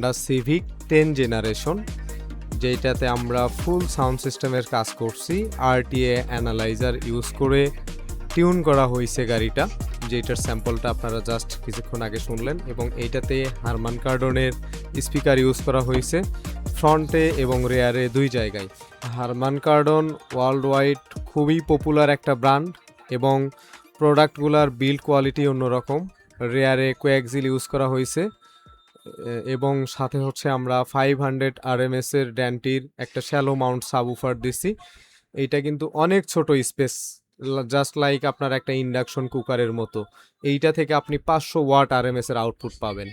Honda civic 10 generation, যেটাতে আমরা full sound সিস্টেমের কাজ করছি। আরটিএ অ্যানালাইজার ইউজ করে টিউন করা হয়েছে গাড়িটা, যেটার স্যাম্পলটা আপনারা জাস্ট কিছুক্ষণ আগে শুনলেন। এবং এইটাতে হারমান কার্ডনের স্পিকার ইউজ করা হয়েছে ফ্রন্টে এবং রেয়ারে দুই জায়গায়। হারমান কার্ডন ওয়ার্ল্ড ওয়াইড খুবই পপুলার একটা ব্র্যান্ড এবং প্রোডাক্টগুলোর বিল্ড কোয়ালিটি অন্যরকম। রেয়ারে কোয়াক্সিল ইউজ করা হয়েছে এবং সাথে হচ্ছে আমরা 500 RMS এর ড্যান্টির একটা শ্যালো মাউন্ট সাবউফার দিছি। এইটা কিন্তু অনেক ছোট স্পেস, জাস্ট লাইক আপনার একটা ইন্ডাকশন কুকারের মতো। এইটা থেকে আপনি 500 ওয়াট RMS এর আউটপুট পাবেন।